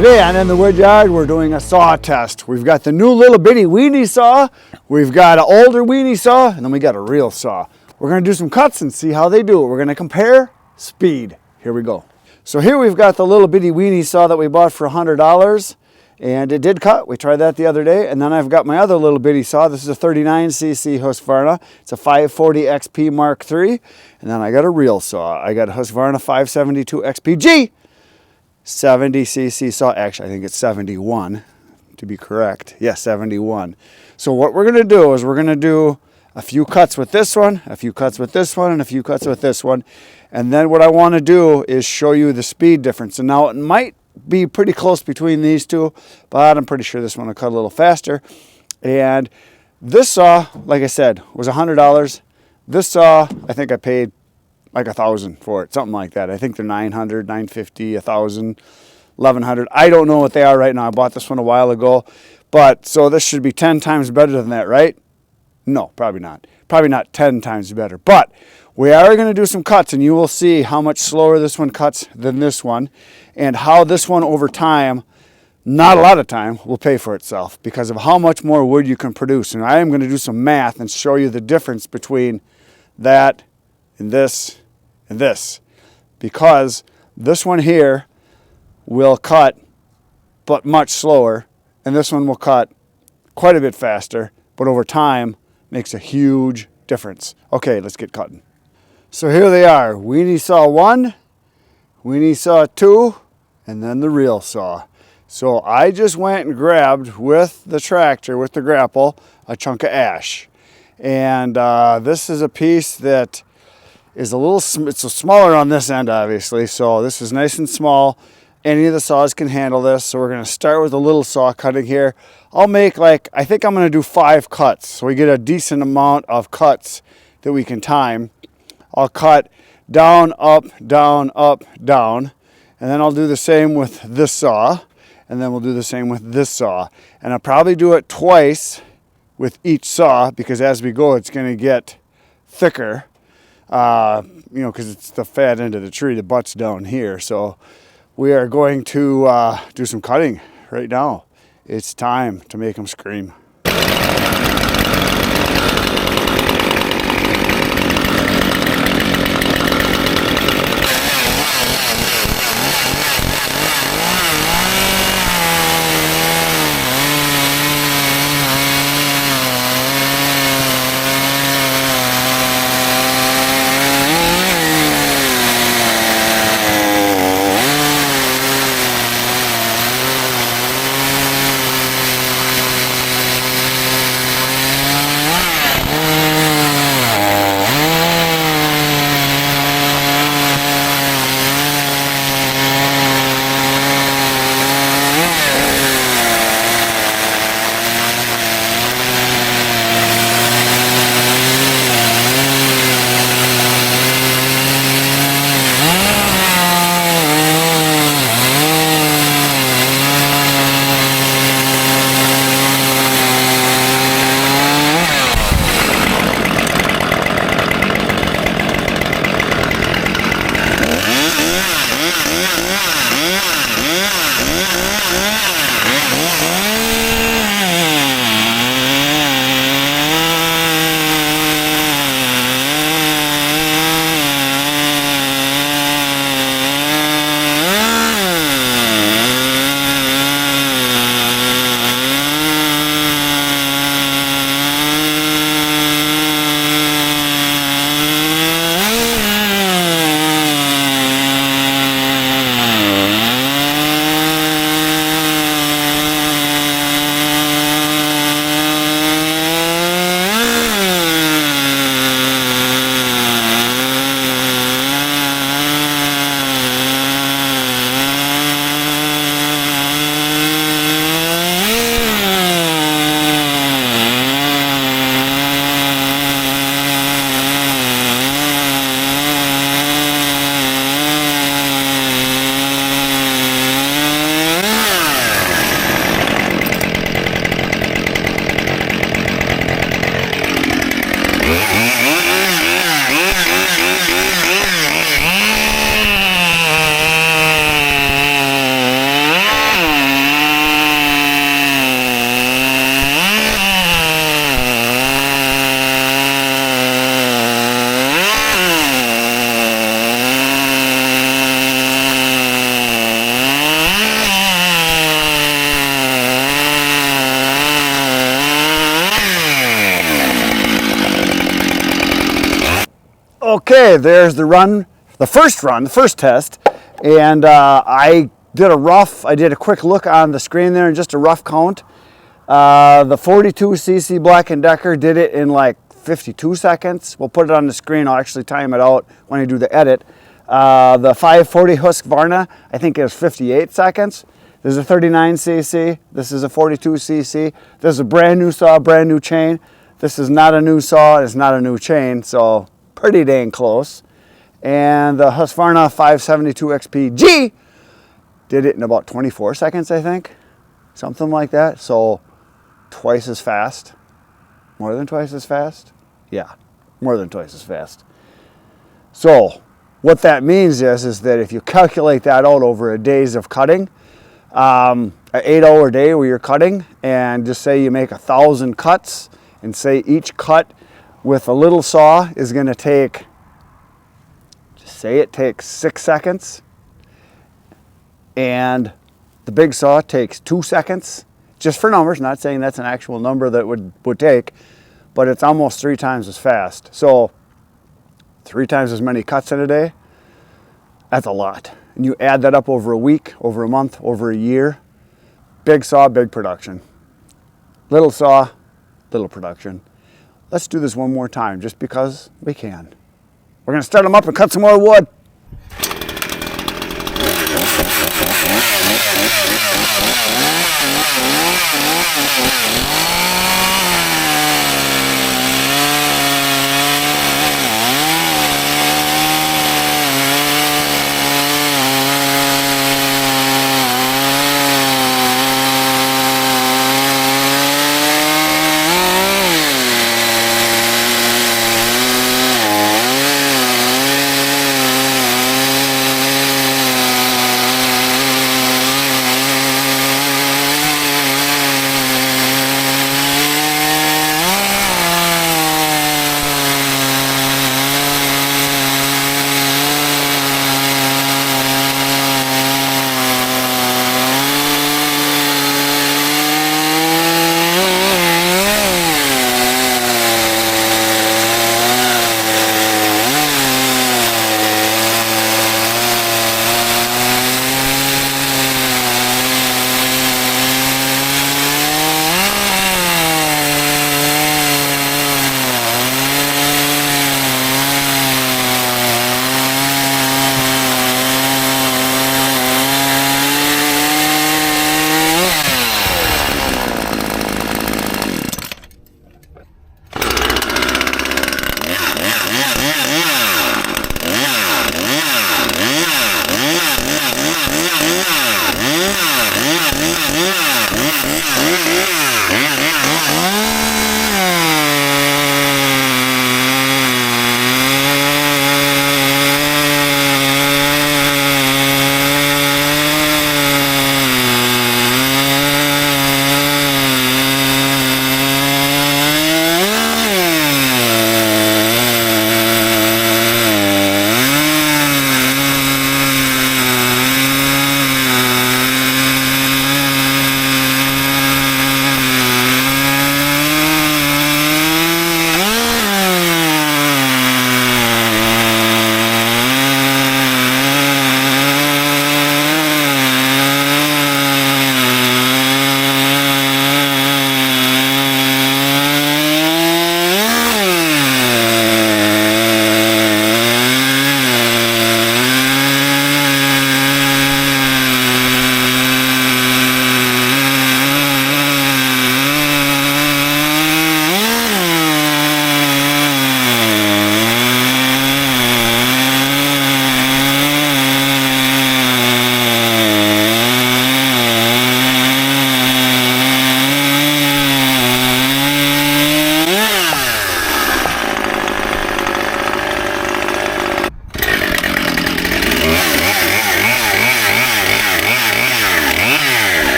Today on In the Wood Yard, we're doing a saw test. We've got the new little bitty weenie saw, we've got an older weenie saw, and then we got a real saw. We're gonna do some cuts and see how they do it. We're gonna compare speed. Here we go. So here we've got the little bitty weenie saw that we bought for $100, and it did cut. We tried that the other day. And then I've got my other little bitty saw. This is a 39cc Husqvarna. It's a 540 XP Mark III. And then I got a real saw. I got a Husqvarna 572 XPG. 70cc saw. Actually, I think it's 71 to be correct. Yes, 71. So what we're going to do is we're going to do a few cuts with this one, a few cuts with this one, and a few cuts with this one. And then what I want to do is show you the speed difference. And now it might be pretty close between these two, but I'm pretty sure this one will cut a little faster. And this saw, like I said, was $100. This saw, I think I paid like $1,000 for it, something like that. I think they're $900, $950, $1,000, $1,100. I don't know what they are right now. I bought this one a while ago, but so this should be 10 times better than that, right? No, probably not. Probably not 10 times better, but we are going to do some cuts, and you will see how much slower this one cuts than this one, and how this one over time, not a lot of time, will pay for itself because of how much more wood you can produce. And I am going to do some math and show you the difference between that and this, because this one here will cut but much slower, and this one will cut quite a bit faster, but over time makes a huge difference. Okay, let's get cutting. So here they are, weenie saw 1, weenie saw 2, and then the real saw. So I just went and grabbed with the tractor, with the grapple, a chunk of ash. And this is a piece that is it's smaller on this end, obviously, so this is nice and small. Any of the saws can handle this, so we're going to start with a little saw cutting here. I'll make I think I'm going to do 5 cuts, so we get a decent amount of cuts that we can time. I'll cut down, up, down, up, down, and then I'll do the same with this saw, and then we'll do the same with this saw. And I'll probably do it twice with each saw, because as we go, it's going to get thicker. Because it's the fat end of the tree, the butt's down here. So we are going to do some cutting right now. It's time to make them scream. Okay, there's the run, the first test. And I did a quick look on the screen there and just a rough count. The 42cc Black & Decker did it in like 52 seconds. We'll put it on the screen. I'll actually time it out when I do the edit. The 540 Husqvarna, I think it was 58 seconds. This is a 39cc. This is a 42cc. This is a brand new saw, brand new chain. This is not a new saw. It's not a new chain, so pretty dang close. And the Husqvarna 572 XPG did it in about 24 seconds, I think. Something like that. So twice as fast. More than twice as fast? Yeah, more than twice as fast. So what that means is that if you calculate that out over a days of cutting, an 8-hour day where you're cutting, and just say you make 1,000 cuts, and say each cut with a little saw is going to take, just say it takes 6 seconds, and the big saw takes 2 seconds, just for numbers, not saying that's an actual number that would take, but it's almost 3 times as fast. So 3 times as many cuts in a day, that's a lot. And you add that up over a week, over a month, over a year, big saw, big production. Little saw, little production. Let's do this one more time just because we can. We're going to start them up and cut some more wood.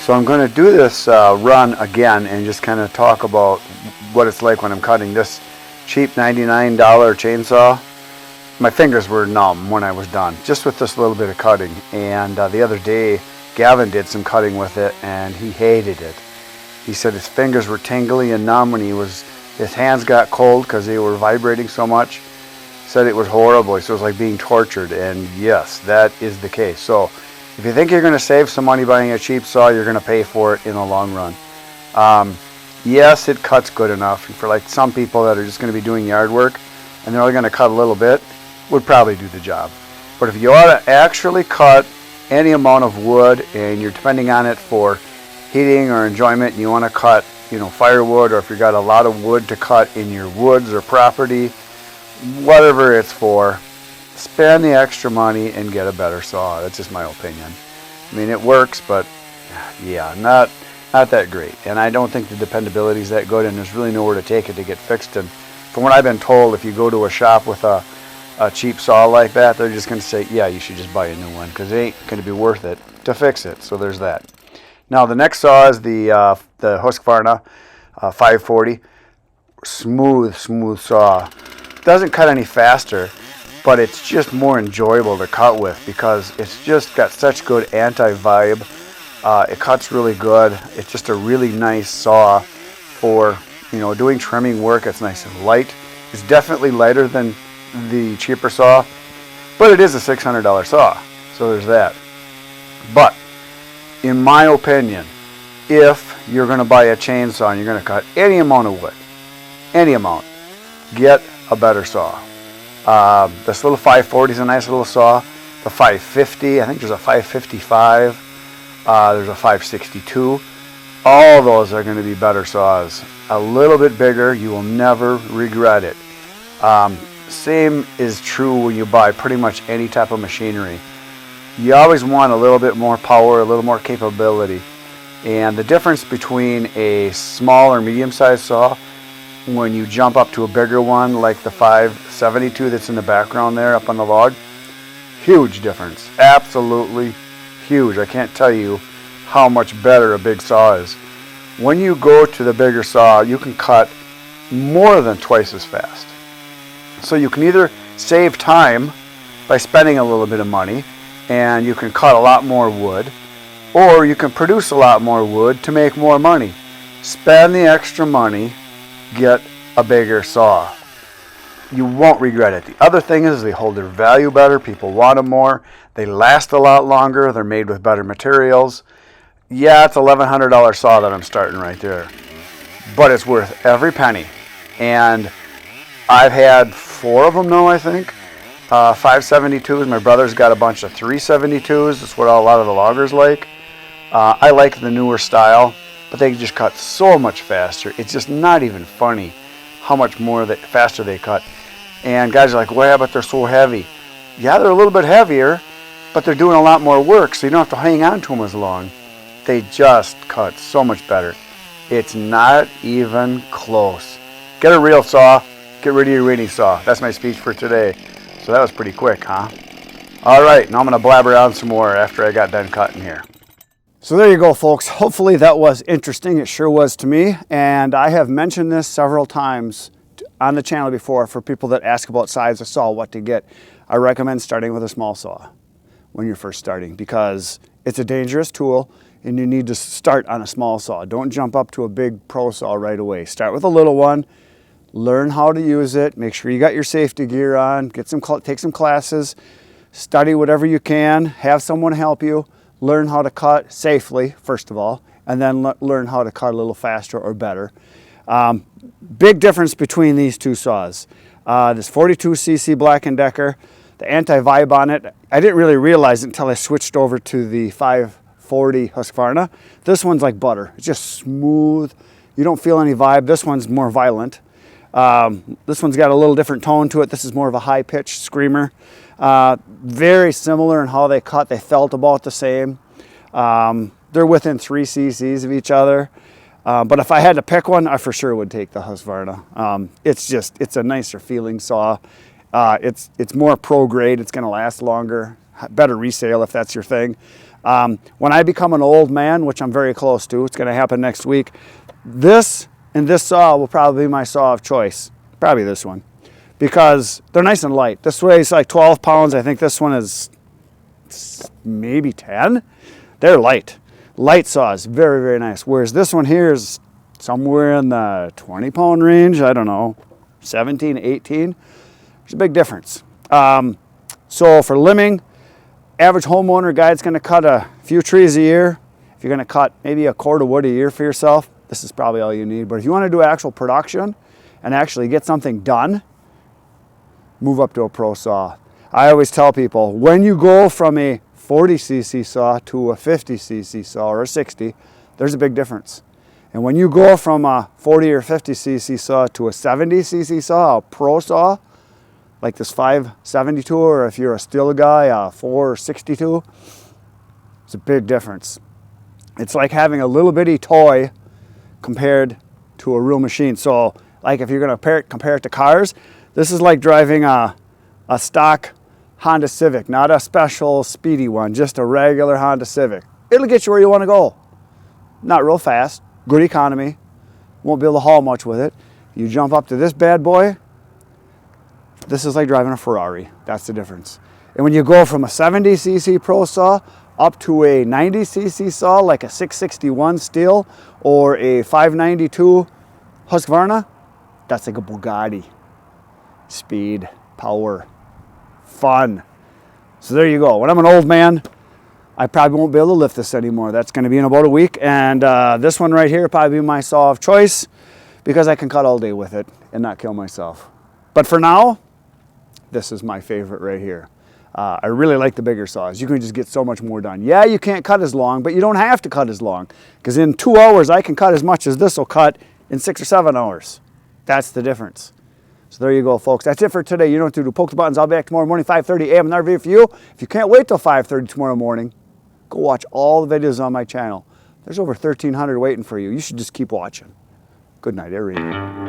So I'm going to do this run again and just kind of talk about what it's like when I'm cutting this cheap $99 chainsaw. My fingers were numb when I was done, just with this little bit of cutting. And the other day, Gavin did some cutting with it, and he hated it. He said his fingers were tingly and numb, and his hands got cold because they were vibrating so much. Said it was horrible. So it was like being tortured, and yes, that is the case. So if you think you're going to save some money buying a cheap saw, you're going to pay for it in the long run. Yes, it cuts good enough for like some people that are just going to be doing yard work and they're only going to cut a little bit, would probably do the job. But if you ought to actually cut any amount of wood and you're depending on it for heating or enjoyment, and you want to cut, firewood, or if you've got a lot of wood to cut in your woods or property, whatever it's for, spend the extra money and get a better saw. That's just my opinion. I mean, it works, but yeah, not that great. And I don't think the dependability is that good, and there's really nowhere to take it to get fixed. And from what I've been told, if you go to a shop with a cheap saw like that, they're just going to say, yeah, you should just buy a new one because it ain't going to be worth it to fix it. So there's that. Now the next saw is the Husqvarna 540. Smooth saw. Doesn't cut any faster, but it's just more enjoyable to cut with because it's just got such good anti-vibe. It cuts really good. It's just a really nice saw for doing trimming work. It's nice and light. It's definitely lighter than the cheaper saw, but it is a $600 saw, so there's that. But in my opinion, if you're going to buy a chainsaw and you're going to cut any amount of wood, any amount, get a better saw. This little 540 is a nice little saw. The 550, I think there's a 555, there's a 562. All those are going to be better saws. A little bit bigger, you will never regret it. Same is true when you buy pretty much any type of machinery. You always want a little bit more power, a little more capability. And the difference between a small or medium-sized saw, when you jump up to a bigger one like the 572 that's in the background there up on the log, huge difference. Absolutely huge. I can't tell you how much better a big saw is. When you go to the bigger saw, you can cut more than twice as fast. So you can either save time by spending a little bit of money and you can cut a lot more wood, or you can produce a lot more wood to make more money. Spend the extra money, get a bigger saw. You won't regret it. The other thing is they hold their value better. People want them more. They last a lot longer. They're made with better materials. Yeah, it's a $1,100 saw that I'm starting right there, but it's worth every penny. And I've had 4 of them now, I think. 572s. My brother's got a bunch of 372s. That's what a lot of the loggers like. I like the newer style, but they just cut so much faster. It's just not even funny how much faster they cut. And guys are like, well, but they're so heavy. Yeah, they're a little bit heavier, but they're doing a lot more work, so you don't have to hang on to them as long. They just cut so much better. It's not even close. Get a real saw. Get rid of your weenie saw. That's my speech for today. So that was pretty quick, huh? All right, now I'm going to blabber on some more after I got done cutting here. So there you go, folks. Hopefully that was interesting. It sure was to me. And I have mentioned this several times on the channel before for people that ask about size of saw, what to get. I recommend starting with a small saw when you're first starting because it's a dangerous tool and you need to start on a small saw. Don't jump up to a big pro saw right away. Start with a little one. Learn how to use it. Make sure you got your safety gear on. Take some classes. Study whatever you can. Have someone help you. Learn how to cut safely, first of all, and then learn how to cut a little faster or better. Big difference between these two saws. This 42cc Black & Decker, the anti-vibe on it, I didn't really realize it until I switched over to the 540 Husqvarna. This one's like butter. It's just smooth. You don't feel any vibe. This one's more violent. This one's got a little different tone to it. This is more of a high-pitched screamer. Very similar in how they cut. They felt about the same. They're within 3 cc's of each other. But if I had to pick one, I for sure would take the Husqvarna. It's a nicer feeling saw. It's more pro grade. It's going to last longer. better resale if that's your thing. When I become an old man, which I'm very close to, it's going to happen next week, this and this saw will probably be my saw of choice. Probably this one, because they're nice and light. This weighs like 12 pounds. I think this one is maybe 10. They're light. Light saws, very, very nice. Whereas this one here is somewhere in the 20-pound range. I don't know, 17, 18. There's a big difference. So for limbing, average homeowner guy's going to cut a few trees a year. If you're going to cut maybe a cord of wood a year for yourself, this is probably all you need. But if you want to do actual production and actually get something done, move up to a pro saw. I always tell people, when you go from a 40cc saw to a 50cc saw or a 60, there's a big difference. And when you go from a 40 or 50cc saw to a 70cc saw, a pro saw, like this 572, or if you're a steel guy, a 462, it's a big difference. It's like having a little bitty toy compared to a real machine. So like if you're going to compare it to cars, this is like driving a stock Honda Civic, not a special speedy one, just a regular Honda Civic. It'll get you where you want to go. Not real fast, good economy, won't be able to haul much with it. You jump up to this bad boy, this is like driving a Ferrari. That's the difference. And when you go from a 70cc pro saw up to a 90cc saw, like a 661 steel or a 592 Husqvarna, that's like a Bugatti. Speed, power, fun. So there you go. When I'm an old man, I probably won't be able to lift this anymore. That's going to be in about a week. And this one right here will probably be my saw of choice because I can cut all day with it and not kill myself. But for now, this is my favorite right here. I really like the bigger saws. You can just get so much more done. Yeah, you can't cut as long, but you don't have to cut as long. Because in 2 hours, I can cut as much as this will cut in 6 or 7 hours. That's the difference. So there you go, folks. That's it for today. You don't have to do poke the buttons. I'll be back tomorrow morning, 5:30 a.m. Another video for you. If you can't wait till 5:30 tomorrow morning, go watch all the videos on my channel. There's over 1,300 waiting for you. You should just keep watching. Good night, everyone.